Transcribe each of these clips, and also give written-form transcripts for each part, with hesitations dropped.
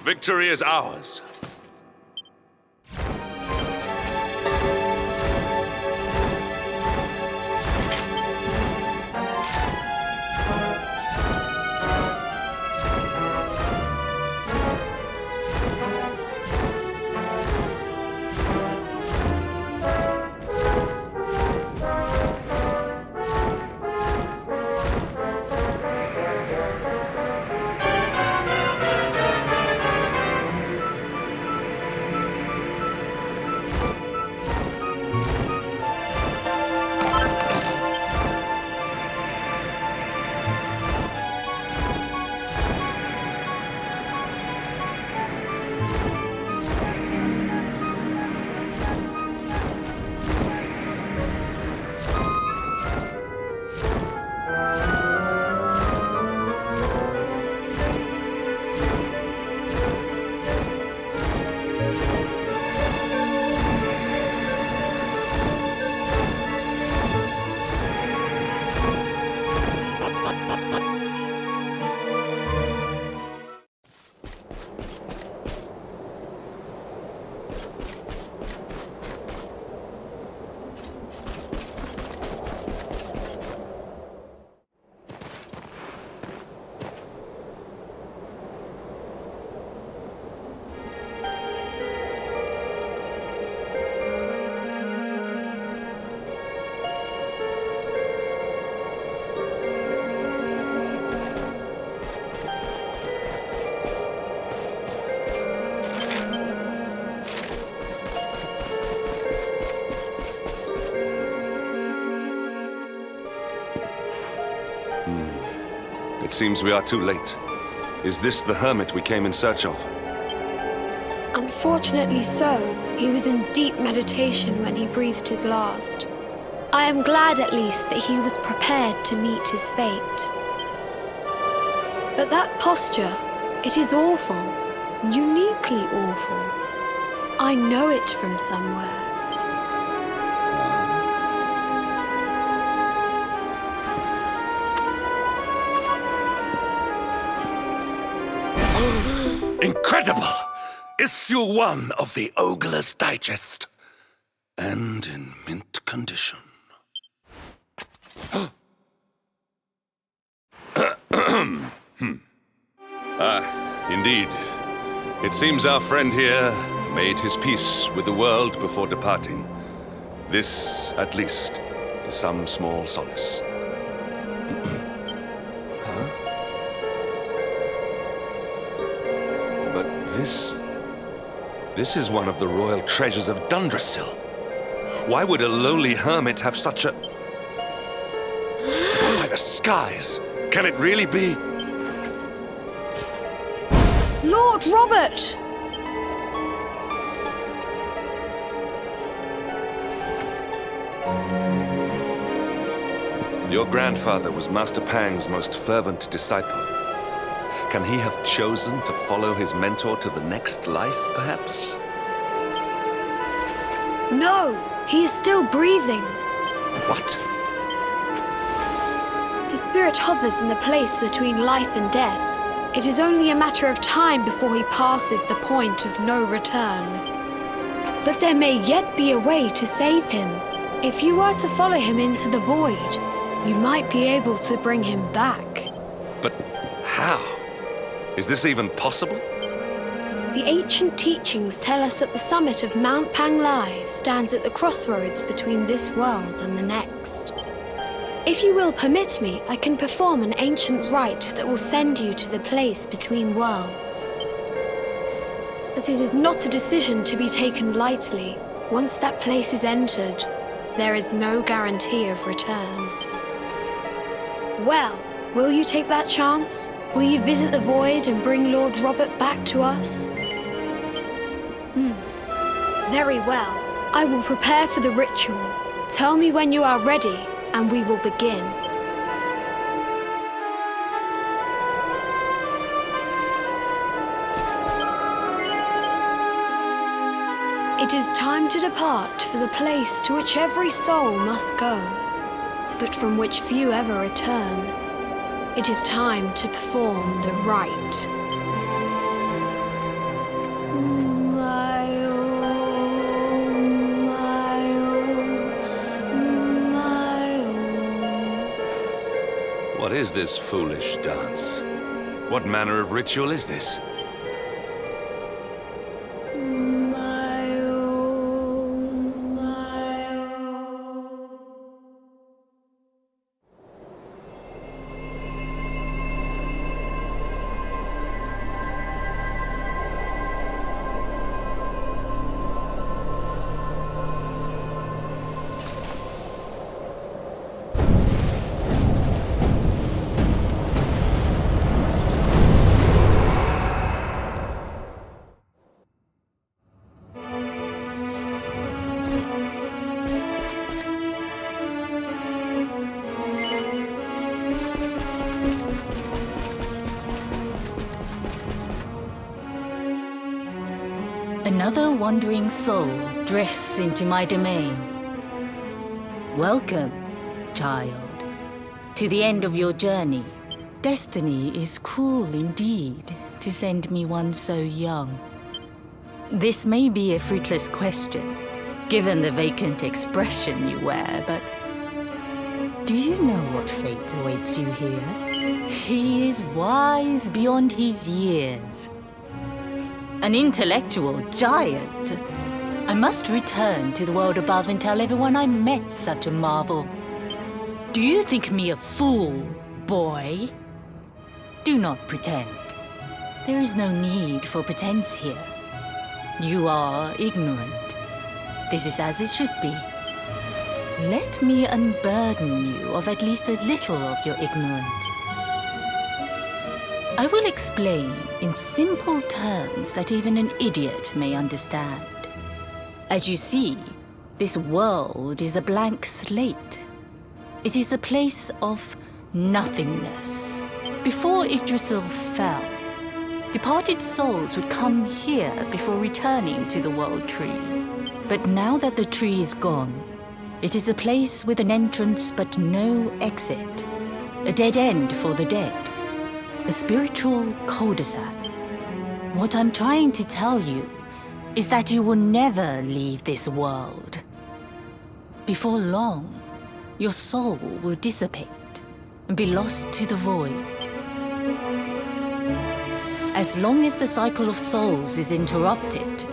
Victory is ours. It seems we are too late. Is this the hermit we came in search of? Unfortunately so. He was in deep meditation when he breathed his last. I am glad at least that he was prepared to meet his fate. But that posture, it is awful. Uniquely awful. I know it from somewhere. Incredible! Issue 1 of the Ogler's Digest. And in mint condition. Indeed. It seems our friend here made his peace with the world before departing. This, at least, is some small solace. But this is one of the royal treasures of Dundrasil. Why would a lowly hermit have such a... By the skies! Can it really be? Lord Robert! Your grandfather was Master Pang's most fervent disciple. Can he have chosen to follow his mentor to the next life, perhaps? No, he is still breathing. What? His spirit hovers in the place between life and death. It is only a matter of time before he passes the point of no return. But there may yet be a way to save him. If you were to follow him into the void, you might be able to bring him back. But how? Is this even possible? The ancient teachings tell us that the summit of Mount Panglai stands at the crossroads between this world and the next. If you will permit me, I can perform an ancient rite that will send you to the place between worlds. But it is not a decision to be taken lightly. Once that place is entered, there is no guarantee of return. Well, will you take that chance? Will you visit the void and bring Lord Robert back to us? Very well. I will prepare for the ritual. Tell me when you are ready, and we will begin. It is time to depart for the place to which every soul must go, but from which few ever return. It is time to perform the rite. What is this foolish dance? What manner of ritual is this? Another wandering soul drifts into my domain. Welcome, child, to the end of your journey. Destiny is cruel indeed to send me one so young. This may be a fruitless question, given the vacant expression you wear, but do you know what fate awaits you here? He is wise beyond his years. An intellectual giant. I must return to the world above and tell everyone I met such a marvel. Do you think me a fool, boy? Do not pretend. There is no need for pretense here. You are ignorant. This is as it should be. Let me unburden you of at least a little of your ignorance. I will explain in simple terms that even an idiot may understand. As you see, this world is a blank slate. It is a place of nothingness. Before Yggdrasil fell, departed souls would come here before returning to the World Tree. But now that the tree is gone, it is a place with an entrance but no exit. A dead end for the dead. A spiritual cul-de-sac. What I'm trying to tell you is that you will never leave this world. Before long, your soul will dissipate and be lost to the void. As long as the cycle of souls is interrupted,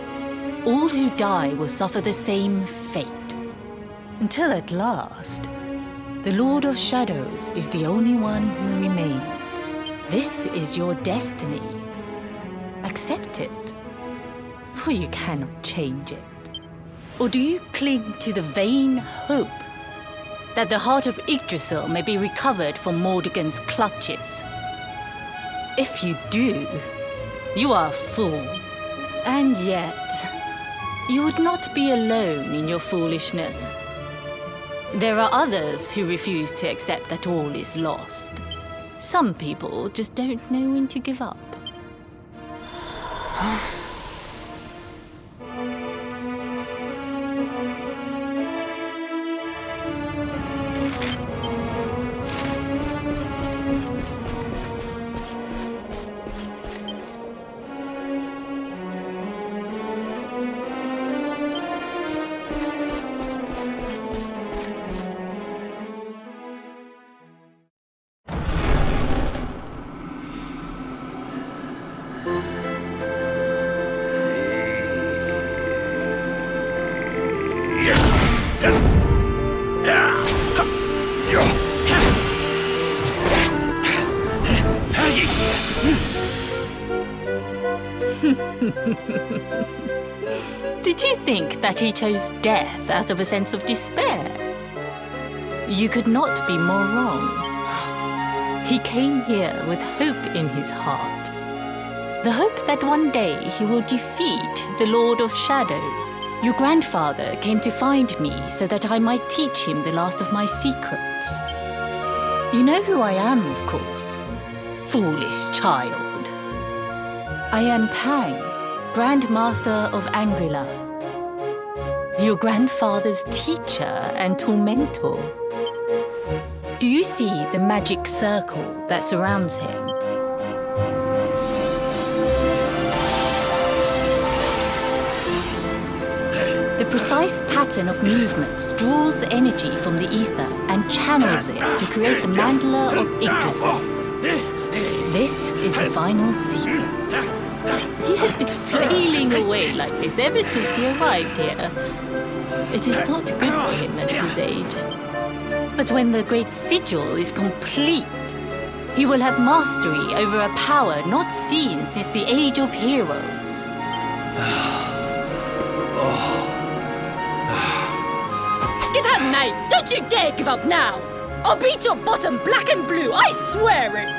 all who die will suffer the same fate. Until at last, the Lord of Shadows is the only one who remains. This is your destiny. Accept it, for you cannot change it. Or do you cling to the vain hope that the heart of Yggdrasil may be recovered from Mordegon's clutches? If you do, you are a fool. And yet, you would not be alone in your foolishness. There are others who refuse to accept that all is lost. Some people just don't know when to give up. Did you think that he chose death out of a sense of despair? You could not be more wrong. He came here with hope in his heart. The hope that one day he will defeat the Lord of Shadows. Your grandfather came to find me so that I might teach him the last of my secrets. You know who I am, of course. Foolish child. I am Pang, Grand Master of Angri-La. Your grandfather's teacher and tormentor. Do you see the magic circle that surrounds him? The precise pattern of movements draws energy from the ether and channels it to create the mandala of Yggdrasil. This is the final secret. He has been flailing away like this ever since he arrived here. It is not good for him at his age. But when the great sigil is complete, he will have mastery over a power not seen since the Age of Heroes. Get out, knight! Don't you dare give up now! I'll beat your bottom black and blue, I swear it!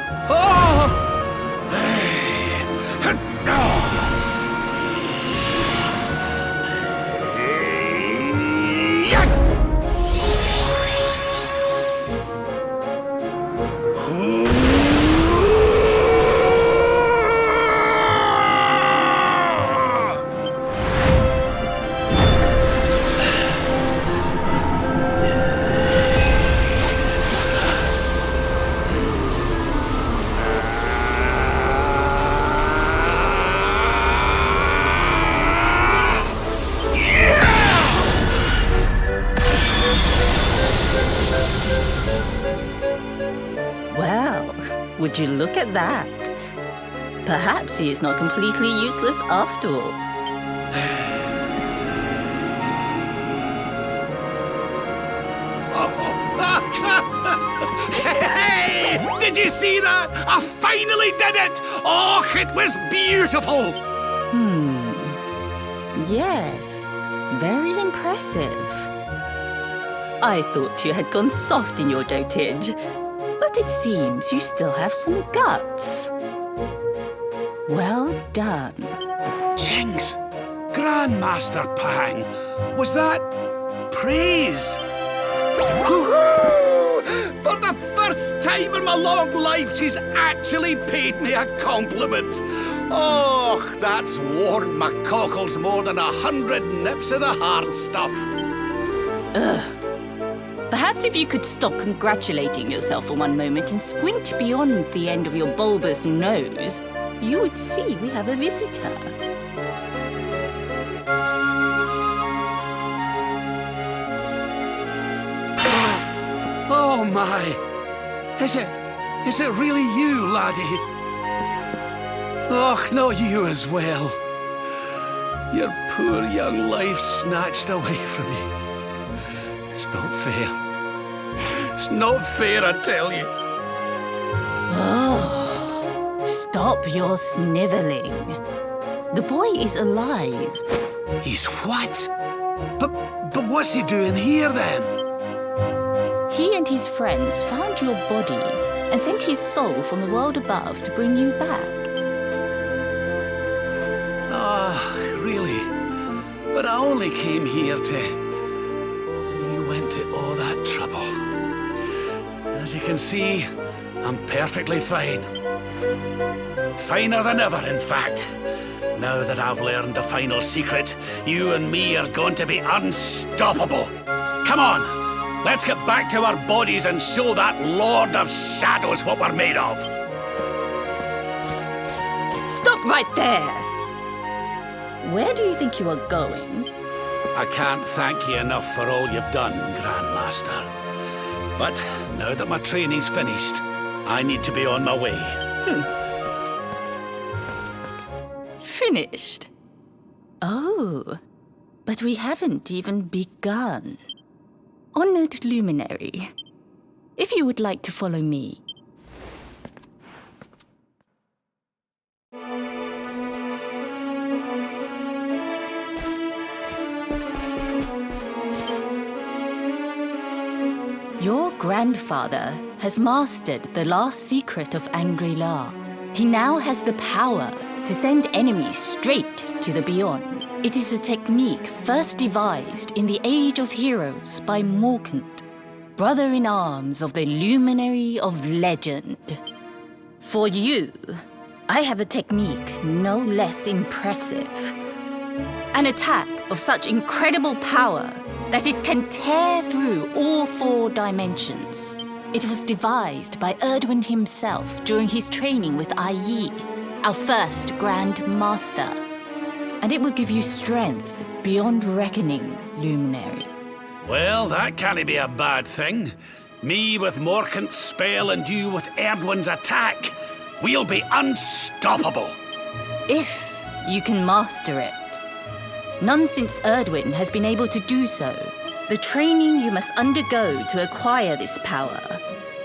Would you look at that? Perhaps he is not completely useless after all. Hey! Did you see that? I finally did it! Oh, it was beautiful! Yes, very impressive. I thought you had gone soft in your dotage. But it seems you still have some guts. Well done. Jinx! Grandmaster Pang! Was that praise? Woohoo! For the first time in my long life, she's actually paid me a compliment. Oh, that's warmed my cockles more than 100 nips of the hard stuff. Perhaps if you could stop congratulating yourself for one moment and squint beyond the end of your bulbous nose, you would see we have a visitor. Oh my! Is it really you, laddie? Och, not you as well. Your poor young life snatched away from you. It's not fair. It's not fair, I tell you. Oh, stop your snivelling. The boy is alive. He's what? But what's he doing here then? He and his friends found your body and sent his soul from the world above to bring you back. Ah, really? But I only came here to... went to all that trouble. As you can see, I'm perfectly fine. Finer than ever, in fact. Now that I've learned the final secret, you and me are going to be unstoppable. Come on, let's get back to our bodies and show that Lord of Shadows what we're made of. Stop right there! Where do you think you are going? I can't thank you enough for all you've done, Grandmaster. But now that my training's finished, I need to be on my way. Finished? Oh, but we haven't even begun. Honored luminary, if you would like to follow me. grandfather has mastered the last secret of Angri-La. He now has the power to send enemies straight to the beyond. It is a technique first devised in the Age of Heroes by Mordegon, brother-in-arms of the Luminary of Legend. For you, I have a technique no less impressive. An attack of such incredible power that it can tear through all 4 dimensions. It was devised by Erdwin himself during his training with Yi, our first Grand Master. And it will give you strength beyond reckoning, Luminary. Well, that can't be a bad thing. Me with Morkant's spell and you with Erdwin's attack. We'll be unstoppable. If you can master it. None since Erdwin has been able to do so. The training you must undergo to acquire this power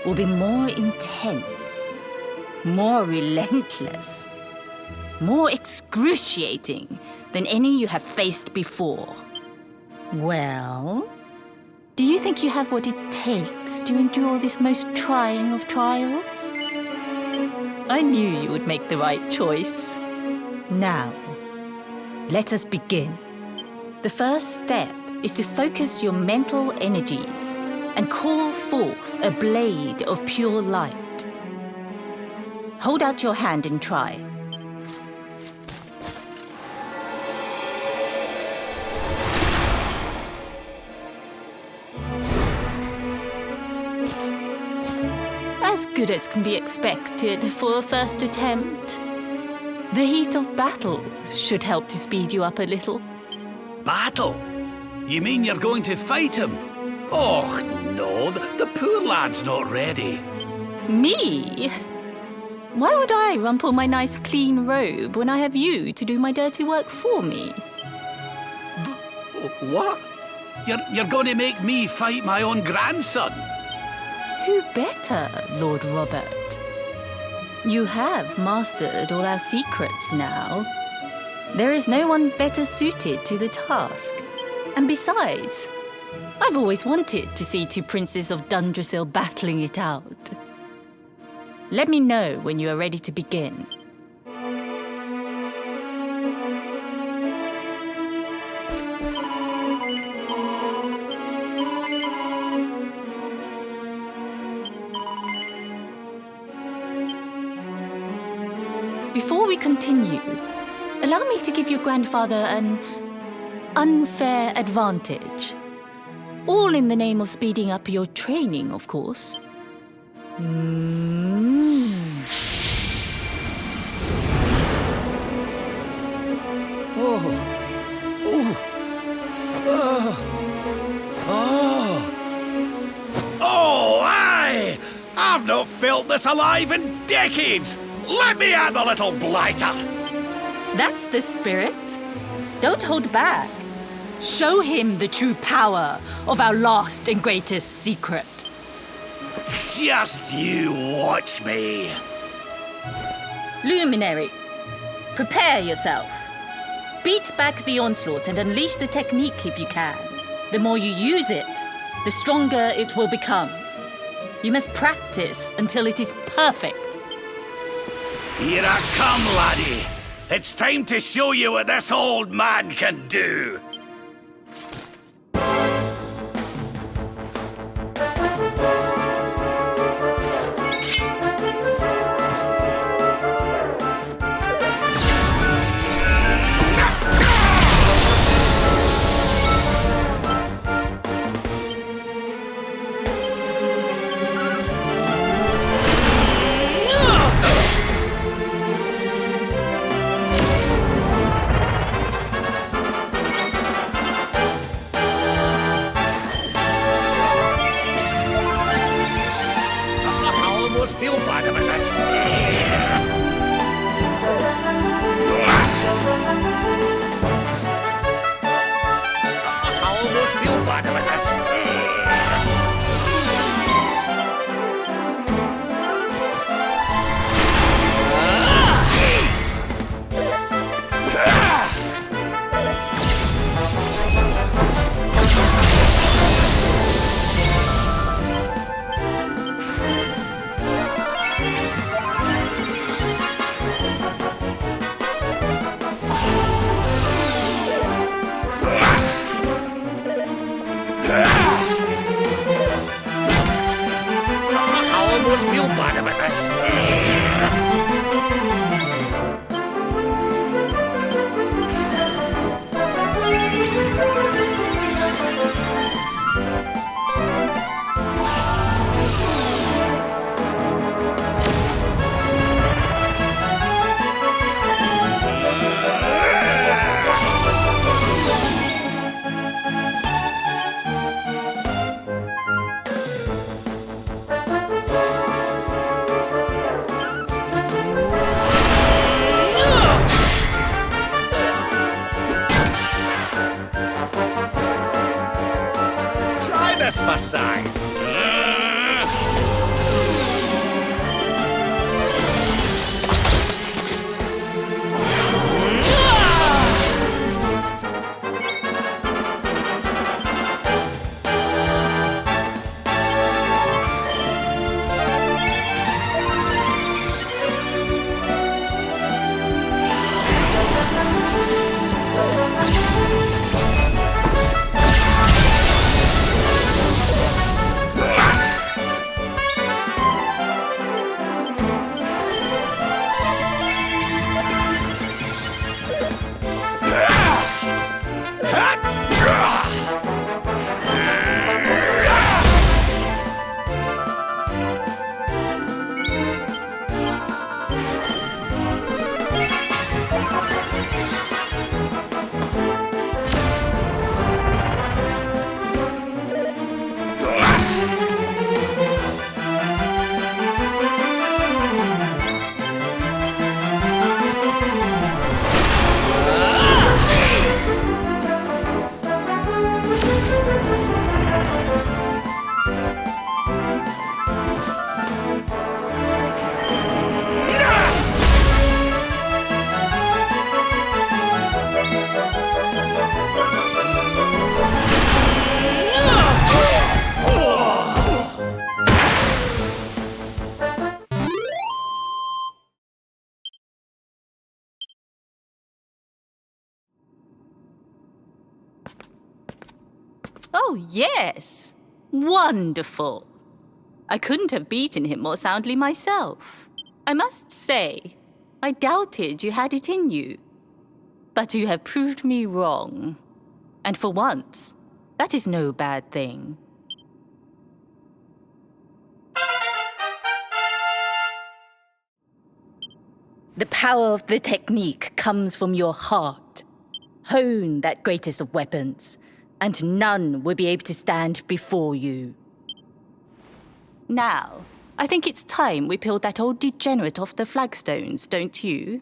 will be more intense, more relentless, more excruciating than any you have faced before. Well, do you think you have what it takes to endure this most trying of trials? I knew you would make the right choice. Now, let us begin. The first step is to focus your mental energies and call forth a blade of pure light. Hold out your hand and try. As good as can be expected for a first attempt. The heat of battle should help to speed you up a little. Battle? You mean you're going to fight him? Oh, no, the poor lad's not ready. Me? Why would I rumple my nice clean robe when I have you to do my dirty work for me? What? You're going to make me fight my own grandson? Who better, Lord Robert? You have mastered all our secrets now. There is no one better suited to the task. And besides, I've always wanted to see 2 princes of Dundrasil battling it out. Let me know when you are ready to begin. Before we continue, allow me to give your grandfather an unfair advantage. All in the name of speeding up your training, of course. Oh, aye! I've not felt this alive in decades! Let me at the little blighter! That's the spirit. Don't hold back. Show him the true power of our last and greatest secret. Just you watch me. Luminary, prepare yourself. Beat back the onslaught and unleash the technique if you can. The more you use it, the stronger it will become. You must practice until it is perfect. Here I come, laddie. It's time to show you what this old man can do. mad about this. Try this massage. Oh, yes. Wonderful. I couldn't have beaten him more soundly myself. I must say, I doubted you had it in you. But you have proved me wrong. And for once, that is no bad thing. The power of the technique comes from your heart. Hone that greatest of weapons, and none will be able to stand before you. Now, I think it's time we peeled that old degenerate off the flagstones, don't you?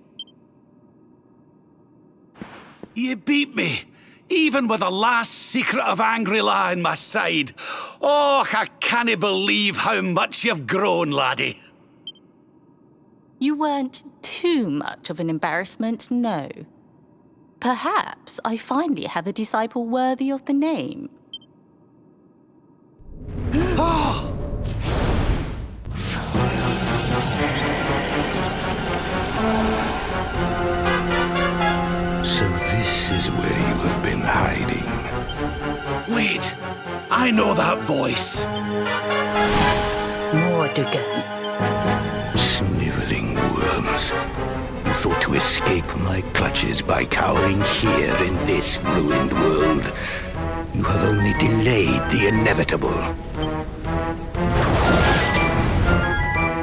You beat me, even with the last secret of Angri-La in my side. Oh, I can't believe how much you've grown, laddie. You weren't too much of an embarrassment, no. Perhaps I finally have a disciple worthy of the name. So this is where you have been hiding. Wait, I know that voice. Mordegon. Sniveling worms. You thought to escape my clutches by cowering here in this ruined world. You have only delayed the inevitable.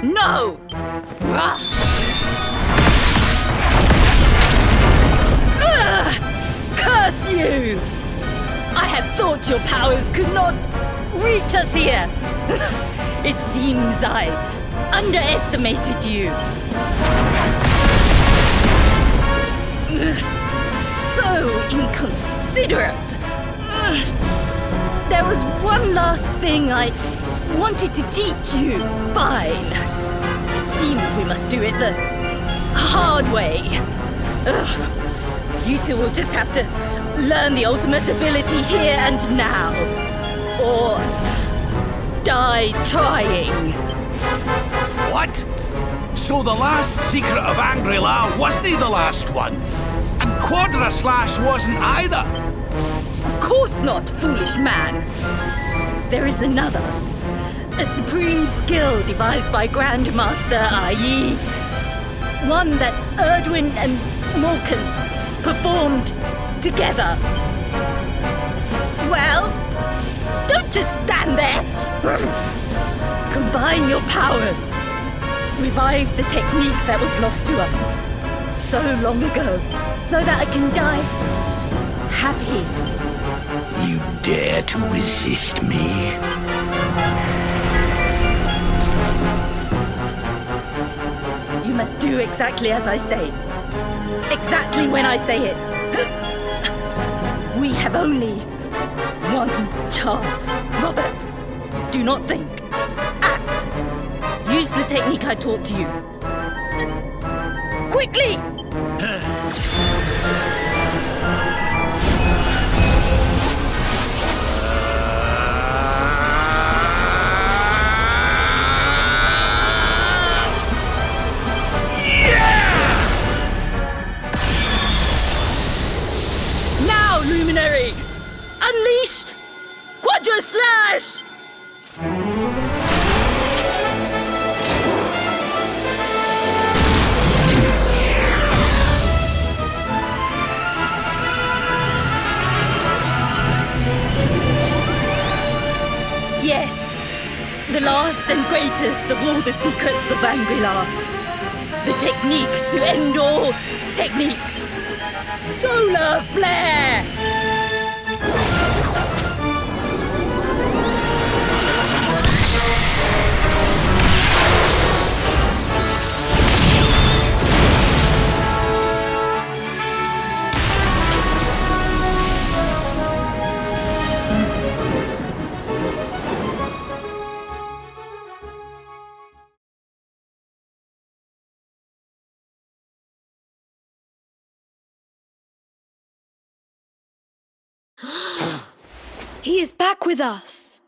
No! Curse you! I had thought your powers could not reach us here. It seems I underestimated you. So inconsiderate. There was one last thing I wanted to teach you. Fine. It seems we must do it the hard way. You two will just have to learn the ultimate ability here and now. Or die trying. What? So the last secret of Angri-La wasn't the last one? And Quadra Slash wasn't either? Of course not, foolish man. There is another. A supreme skill devised by Grandmaster i.e. one that Erdwin and Morkan performed together. Well, don't just stand there. Combine your powers. Revive the technique that was lost to us so long ago, so that I can die happy. You dare to resist me? You must do exactly as I say. Exactly when I say it. We have only one chance. Robert, do not think. Act. Use the technique I taught to you. Quickly! Luminary! Unleash! Quadra Slash! Yes! The last and greatest of all the secrets of Angri-La. The technique to end all techniques. Solar Flare! He is back with us.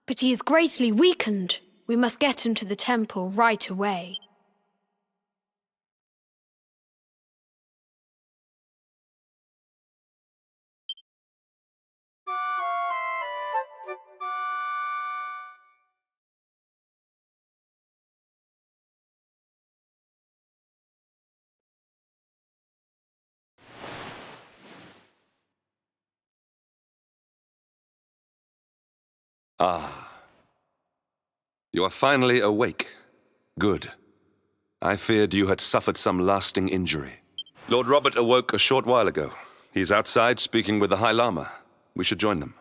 But he is greatly weakened. We must get him to the temple right away. Ah. You are finally awake. Good. I feared you had suffered some lasting injury. Lord Robert awoke a short while ago. He's outside speaking with the High Lama. We should join them.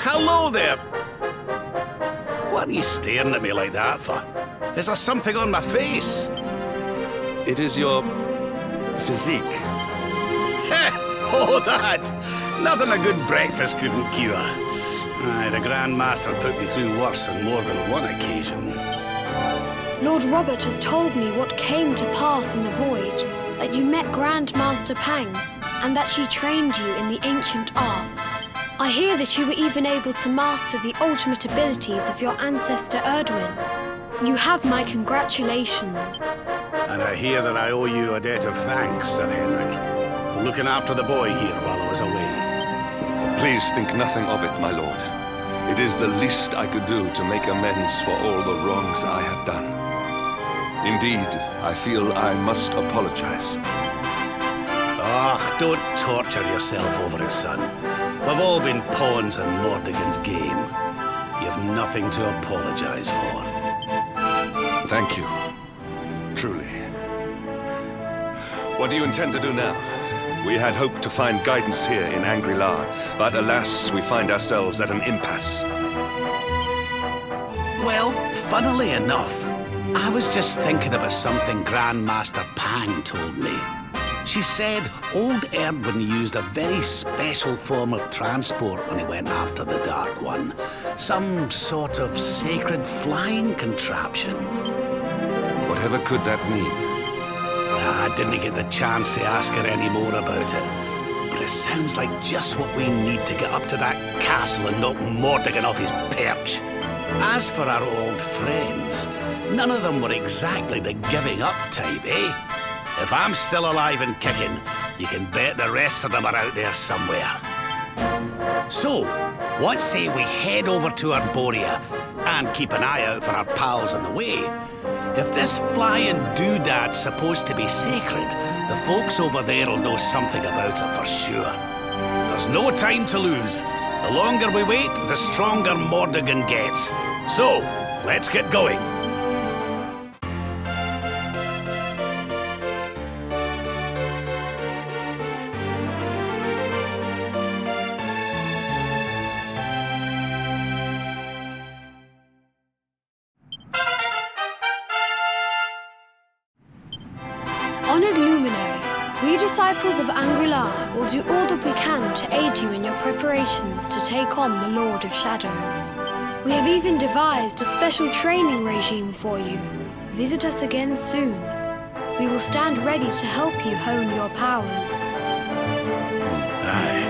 Hello there! What are you staring at me like that for? Is there something on my face? It is your physique. Oh, that! Nothing a good breakfast couldn't cure. Aye, the Grand Master put me through worse on more than one occasion. Lord Robert has told me what came to pass in the void, that you met Grandmaster Pang, and that she trained you in the ancient arts. I hear that you were even able to master the ultimate abilities of your ancestor Erdwin. You have my congratulations. And I hear that I owe you a debt of thanks, Sir Henrik, for looking after the boy here while I was away. Please think nothing of it, my lord. It is the least I could do to make amends for all the wrongs I have done. Indeed, I feel I must apologize. Ah, don't torture yourself over it, son. We've all been pawns in Mordegon's game. You've nothing to apologize for. Thank you. Truly. What do you intend to do now? We had hoped to find guidance here in Angri-La, but alas, we find ourselves at an impasse. Well, funnily enough, I was just thinking about something Grandmaster Pang told me. She said old Erdwin used a very special form of transport when he went after the Dark One. Some sort of sacred flying contraption. Whatever could that mean? I didn't get the chance to ask her any more about it. But it sounds like just what we need to get up to that castle and knock Mordegon off his perch. As for our old friends, none of them were exactly the giving up type, eh? If I'm still alive and kicking, you can bet the rest of them are out there somewhere. So, what say we head over to Arborea and keep an eye out for our pals on the way? If this flying doodad's supposed to be sacred, the folks over there will know something about it for sure. There's no time to lose. The longer we wait, the stronger Mordegon gets. So, let's get going. Honored Luminary, we disciples of Angri-La will do all that we can to aid you in your preparations to take on the Lord of Shadows. We have even devised a special training regime for you. Visit us again soon. We will stand ready to help you hone your powers. Aye.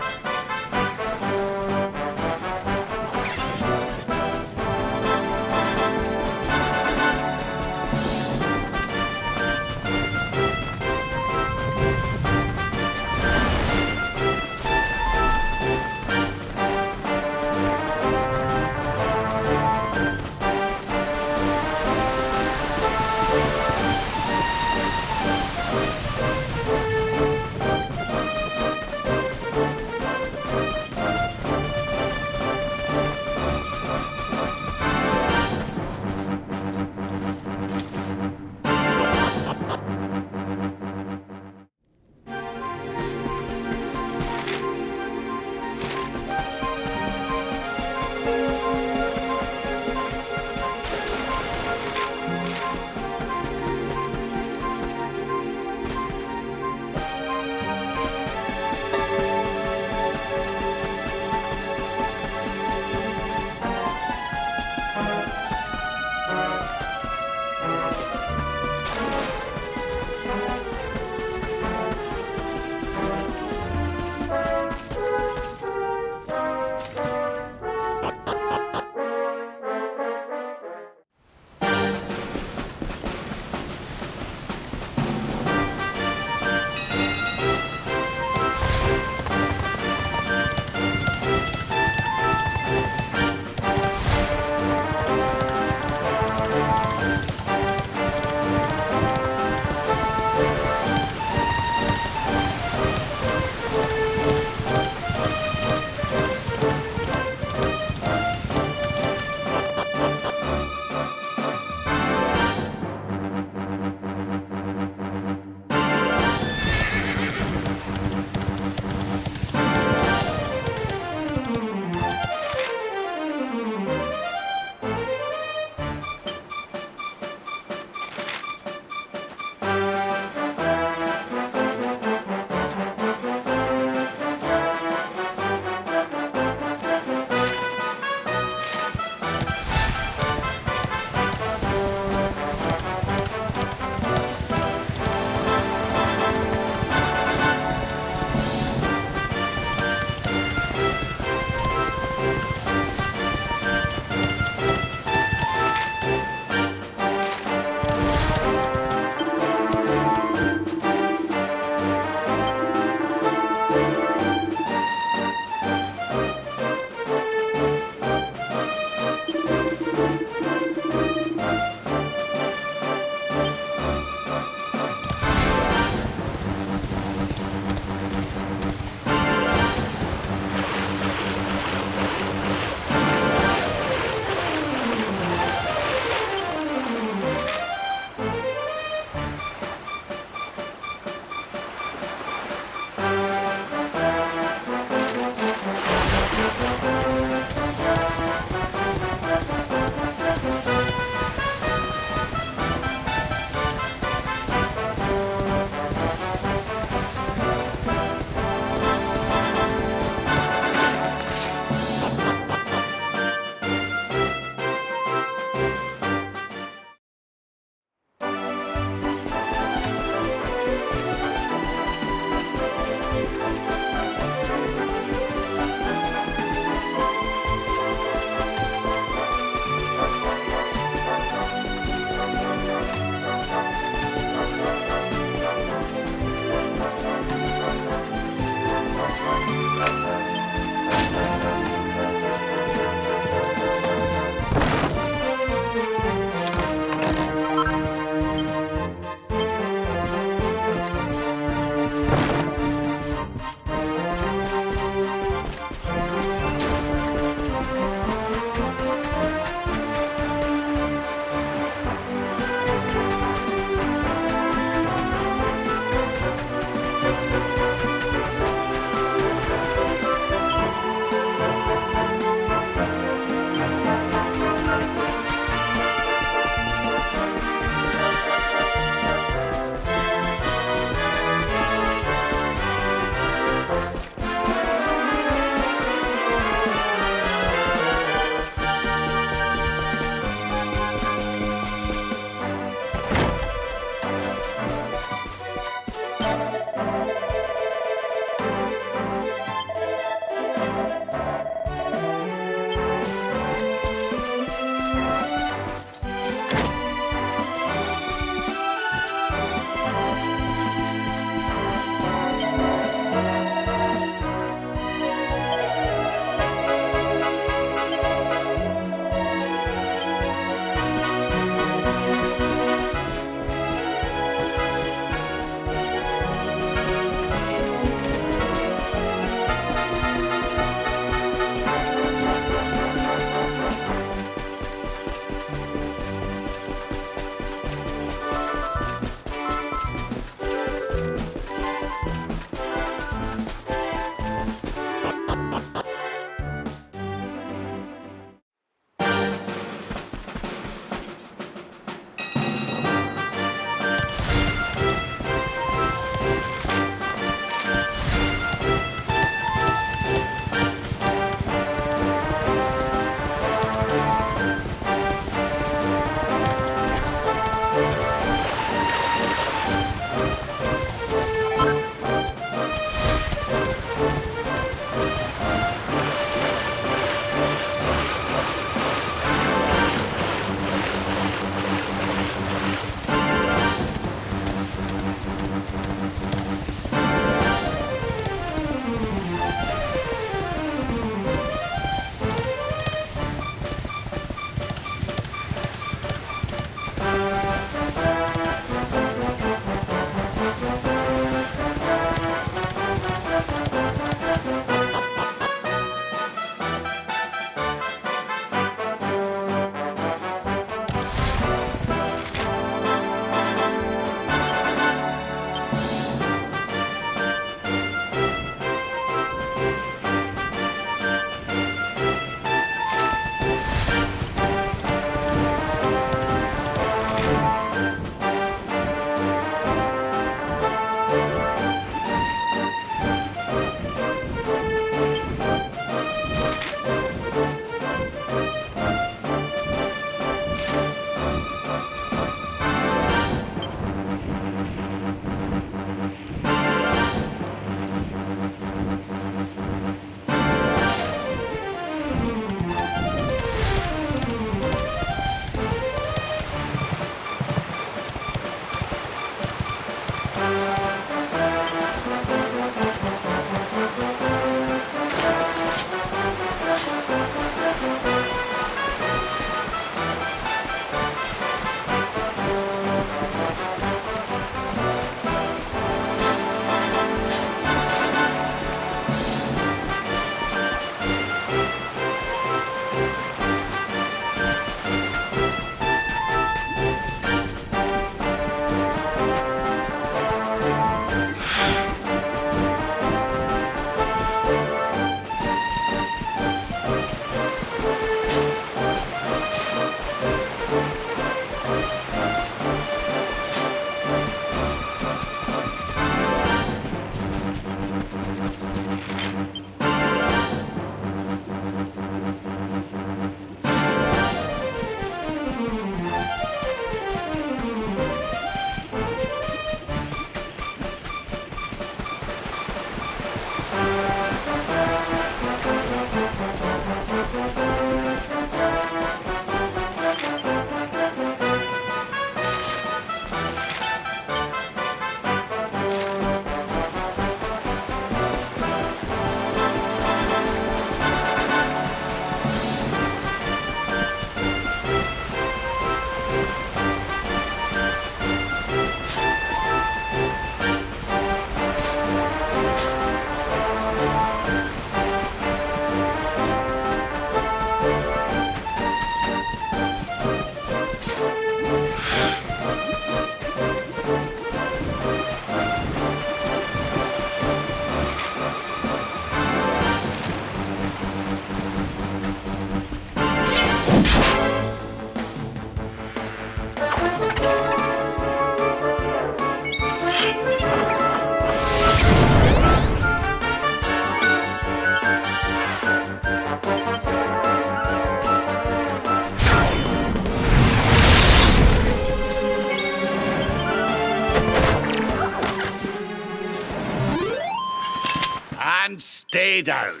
and stay down.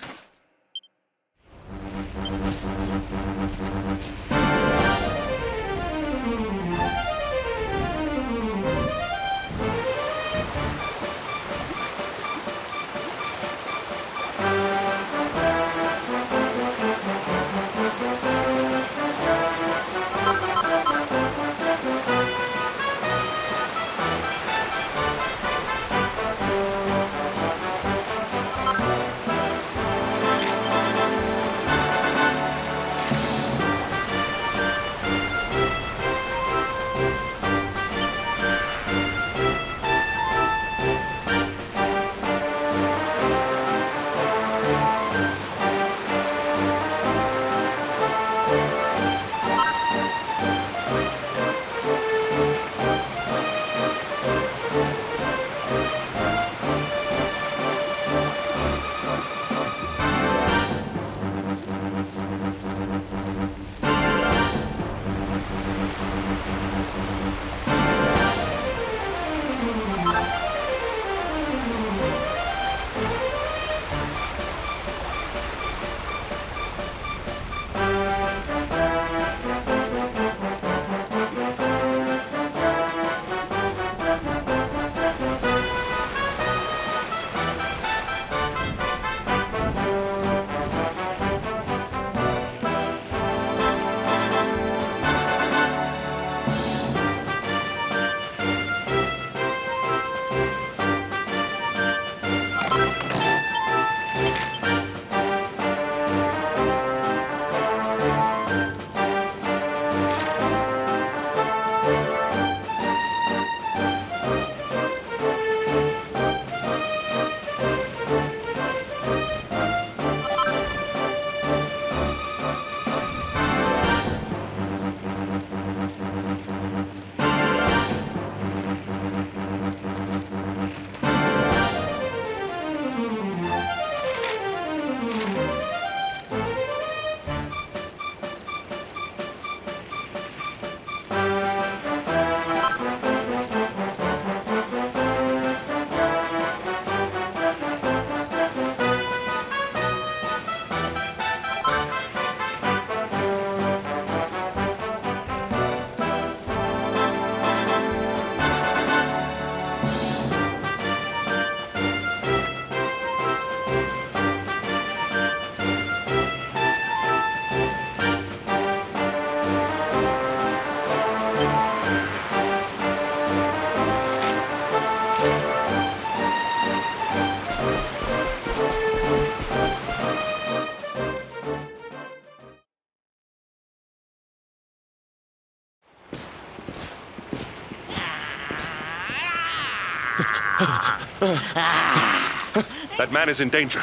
That man is in danger.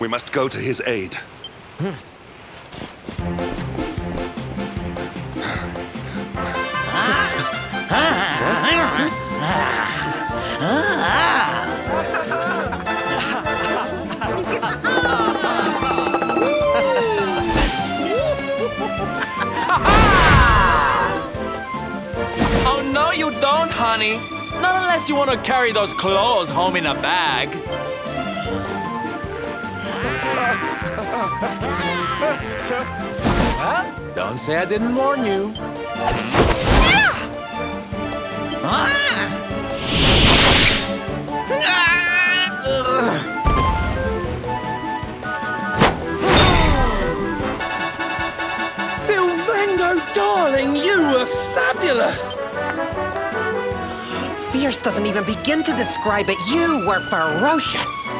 We must go to his aid. Oh, no, you don't, honey. Not unless you want to carry those clothes home in a bag. Huh? Don't say I didn't warn you. Sylvando, darling, you were fabulous! Fierce doesn't even begin to describe it. You were ferocious.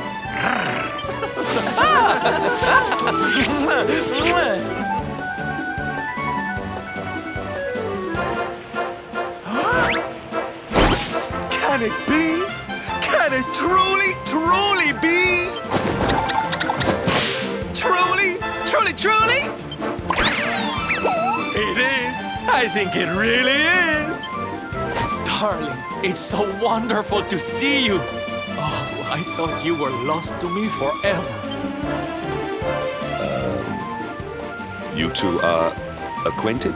Can it be? Can it truly, truly be? Truly, truly, truly? It is. I think it really is. Darling, it's so wonderful to see you. Oh, I thought you were lost to me forever. You two are acquainted?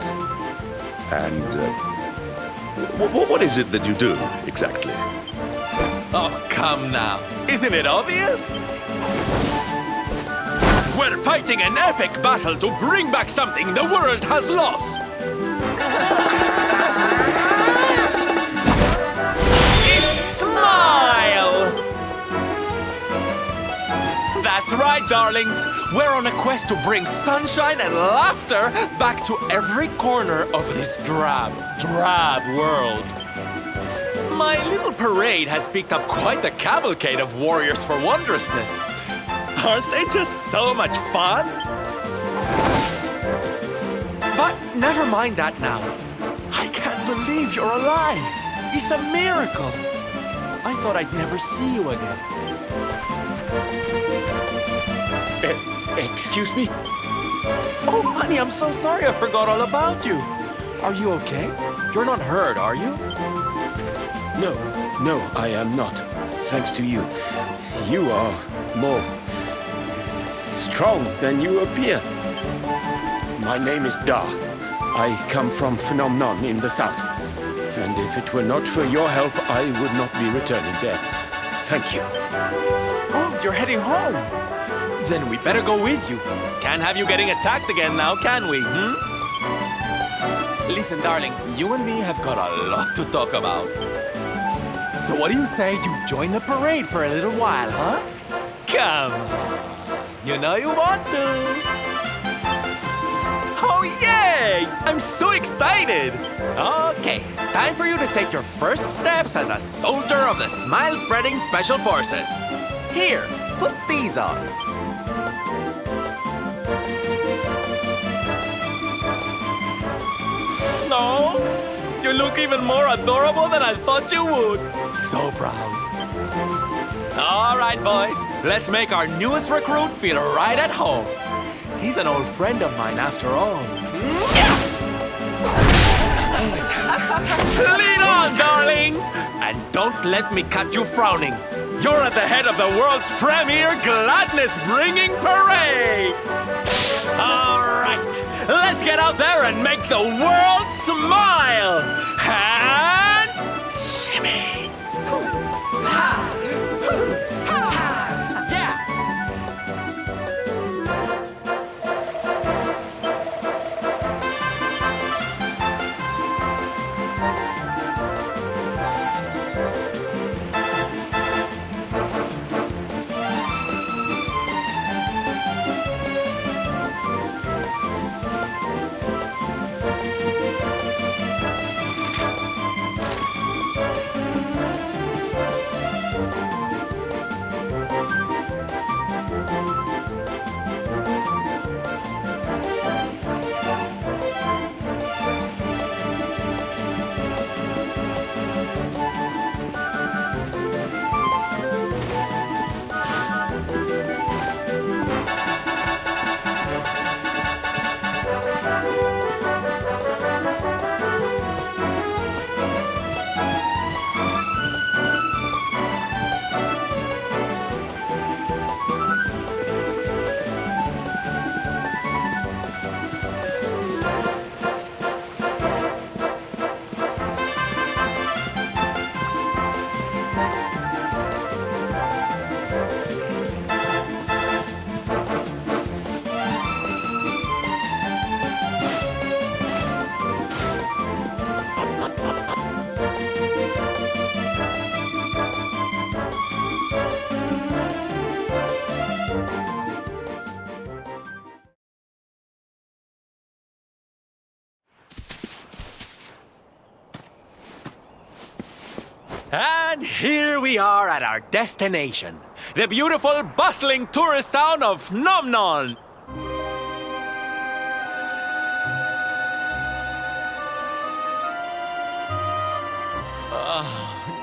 And what is it that you do, exactly? Oh, come now. Isn't it obvious? We're fighting an epic battle to bring back something the world has lost. It's Smile! That's right, darlings. We're on a quest to bring sunshine and laughter back to every corner of this drab world. My little parade has picked up quite the cavalcade of warriors for wondrousness. Aren't they just so much fun? But never mind that now. I can't believe you're alive. It's a miracle. I thought I'd never see you again. Excuse me? Oh, honey, I'm so sorry I forgot all about you. Are you okay? You're not hurt, are you? No, I am not. Thanks to you. You are more strong than you appear. My name is Dar. I come from Phenomenon in the south. And if it were not for your help, I would not be returning there. Thank you. Oh, you're heading home. Then we better go with you. Can't have you getting attacked again now, can we? Listen, darling, you and me have got a lot to talk about. So what do you say you join the parade for a little while, huh? Come on. You know you want to. Oh, yay! I'm so excited. Okay, time for you to take your first steps as a soldier of the Smile-Spreading Special Forces. Here, put these on. No, you look even more adorable than I thought you would. So proud. All right, boys, let's make our newest recruit feel right at home. He's an old friend of mine after all. Lead on, darling! And don't let me cut you frowning. You're at the head of the world's premier gladness-bringing parade! All right, let's get out there and make the world smile! And shimmy! Yeah! And here we are at our destination, the beautiful, bustling tourist town of Nomnon.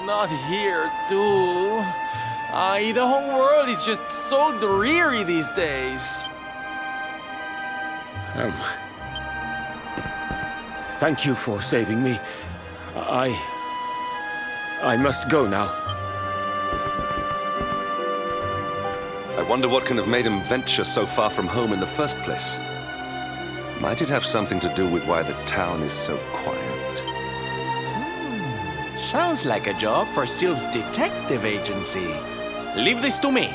Not here, too. The whole world is just so dreary these days. Thank you for saving me. I must go now. I wonder what can have made him venture so far from home in the first place. Might it have something to do with why the town is so quiet? Sounds like a job for Sylph's detective agency. Leave this to me.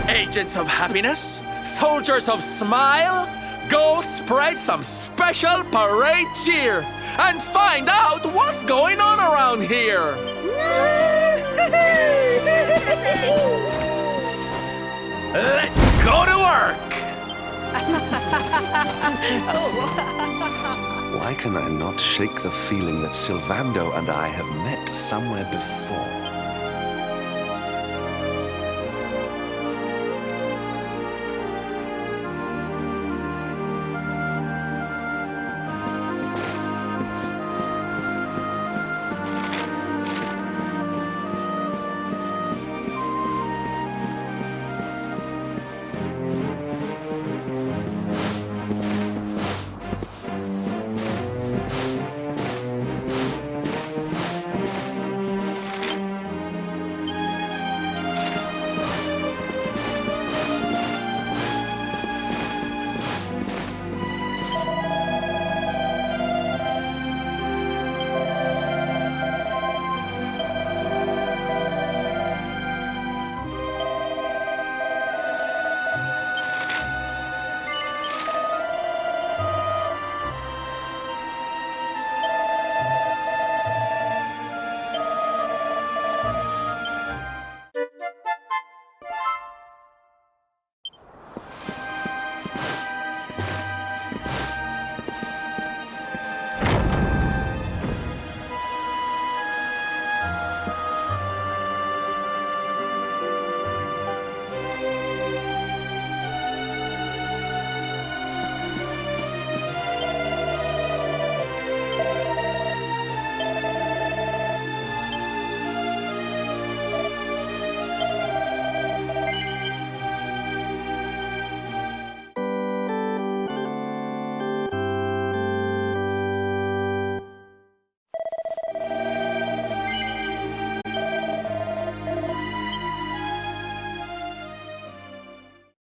Agents of happiness, soldiers of smile, go spread some special parade cheer and find out what's going on around here. Let's go to work. Why can I not shake the feeling that Sylvando and I have met somewhere before?